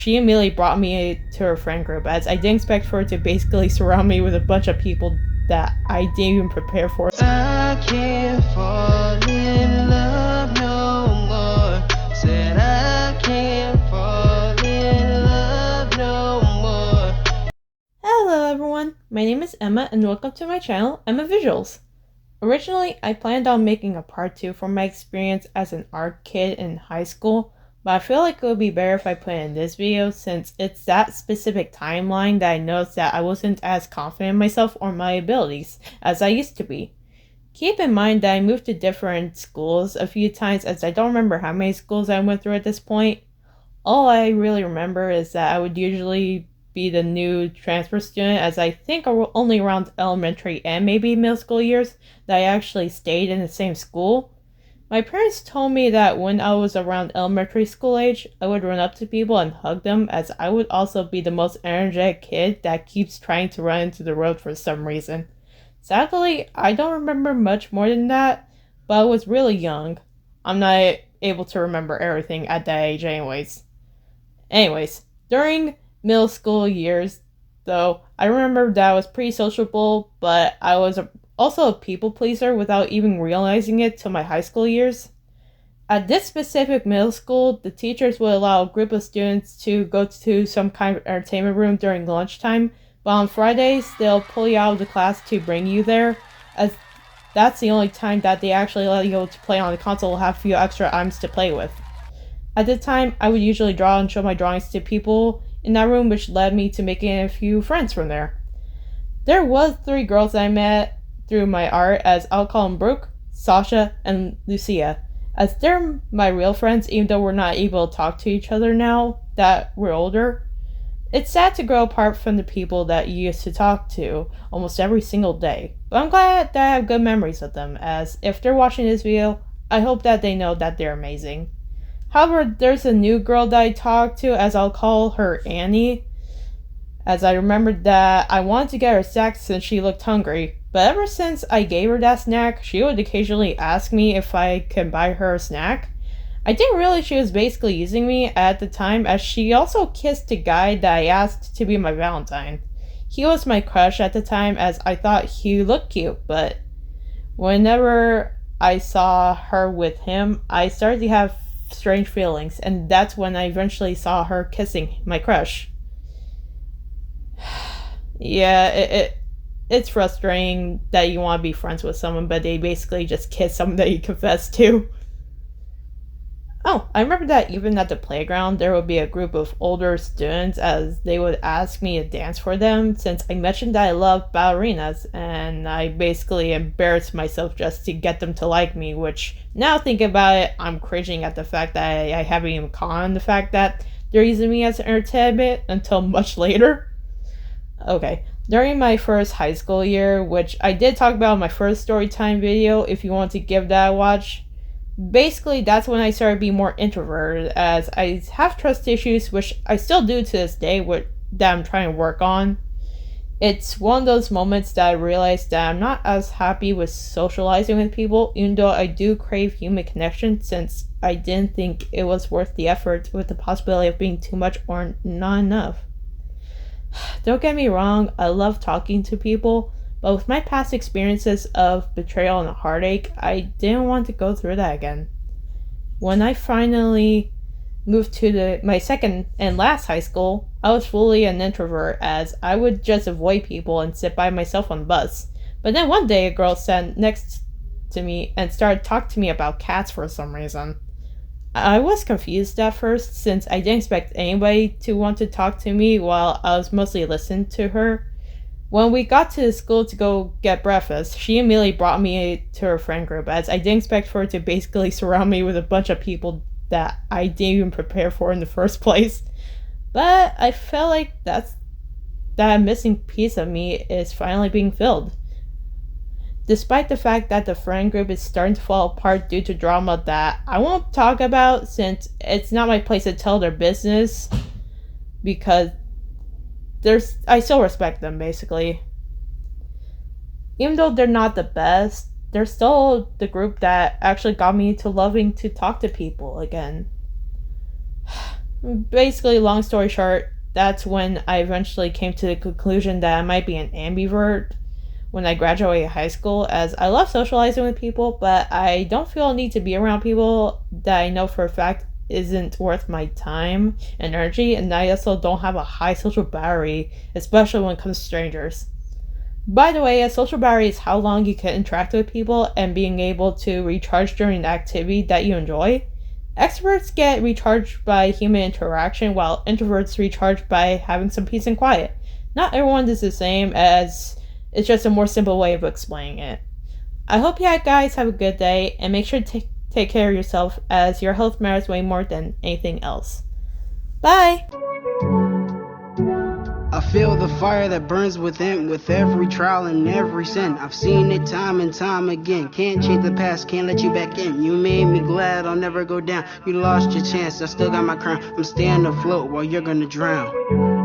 She immediately brought me to her friend group, as I didn't expect for her to basically surround me with a bunch of people that I didn't even prepare for. I can't fall in love no more. Said I can't fall in love no more. Hello everyone, my name is Emma and welcome to my channel, Emma Visuals. Originally, I planned on making a part 2 for my experience as an art kid in high school, but I feel like it would be better if I put it in this video since it's that specific timeline that I noticed that I wasn't as confident in myself or my abilities as I used to be. Keep in mind that I moved to different schools a few times, as I don't remember how many schools I went through at this point. All I really remember is that I would usually be the new transfer student, as I think only around elementary and maybe middle school years that I actually stayed in the same school. My parents told me that when I was around elementary school age, I would run up to people and hug them, as I would also be the most energetic kid that keeps trying to run into the road for some reason. Sadly, I don't remember much more than that, but I was really young. I'm not able to remember everything at that age Anyways, during middle school years, though, I remember that I was pretty sociable, but I was also a people pleaser without even realizing it till my high school years. At this specific middle school, the teachers would allow a group of students to go to some kind of entertainment room during lunchtime, but on Fridays, they'll pull you out of the class to bring you there, as that's the only time that they actually let you go to play on the console and have a few extra items to play with. At the time, I would usually draw and show my drawings to people in that room, which led me to making a few friends from there. There was 3 girls that I met through my art, as I'll call them Brooke, Sasha, and Lucia, as they're my real friends even though we're not able to talk to each other now that we're older. It's sad to grow apart from the people that you used to talk to almost every single day, but I'm glad that I have good memories of them, as if they're watching this video, I hope that they know that they're amazing. However, there's a new girl that I talked to, as I'll call her Annie, as I remembered that I wanted to get her a snack since she looked hungry, but ever since I gave her that snack, she would occasionally ask me if I can buy her a snack. I didn't realize she was basically using me at the time, as she also kissed a guy that I asked to be my Valentine. He was my crush at the time, as I thought he looked cute, but whenever I saw her with him, I started to have strange feelings, and that's when I eventually saw her kissing my crush. Yeah, it's frustrating that you want to be friends with someone, but they basically just kiss someone that you confess to. Oh, I remember that even at the playground, there would be a group of older students, as they would ask me to dance for them, since I mentioned that I love ballerinas, and I basically embarrassed myself just to get them to like me, which, now thinking about it, I'm cringing at the fact that I haven't even caught on the fact that they're using me as an entertainment until much later. Okay, during my first high school year, which I did talk about in my first storytime video if you want to give that a watch, basically that's when I started being more introverted, as I have trust issues, which I still do to this day, that I'm trying to work on. It's one of those moments that I realized that I'm not as happy with socializing with people, even though I do crave human connection, since I didn't think it was worth the effort with the possibility of being too much or not enough. Don't get me wrong, I love talking to people, but with my past experiences of betrayal and heartache, I didn't want to go through that again. When I finally moved to my second and last high school, I was fully an introvert, as I would just avoid people and sit by myself on the bus. But then one day a girl sat next to me and started talking to me about cats for some reason. I was confused at first, since I didn't expect anybody to want to talk to me while I was mostly listening to her. When we got to the school to go get breakfast, she immediately brought me to her friend group, as I didn't expect for her to basically surround me with a bunch of people that I didn't even prepare for in the first place. But I felt like that missing piece of me is finally being filled. Despite the fact that the friend group is starting to fall apart due to drama that I won't talk about, since it's not my place to tell their business, because I still respect them, basically. Even though they're not the best, they're still the group that actually got me to loving to talk to people again. Basically, long story short, that's when I eventually came to the conclusion that I might be an ambivert when I graduated high school, as I love socializing with people, but I don't feel a need to be around people that I know for a fact isn't worth my time and energy, and I also don't have a high social battery, especially when it comes to strangers. By the way, a social battery is how long you can interact with people and being able to recharge during the activity that you enjoy. Extroverts get recharged by human interaction, while introverts recharge by having some peace and quiet. Not everyone is the same, as it's just a more simple way of explaining it. I hope you guys have a good day, and make sure to take care of yourself, as your health matters way more than anything else. Bye! I feel the fire that burns within with every trial and every sin. I've seen it time and time again. Can't change the past, can't let you back in. You made me glad I'll never go down. You lost your chance, I still got my crown. I'm staying afloat while you're gonna drown.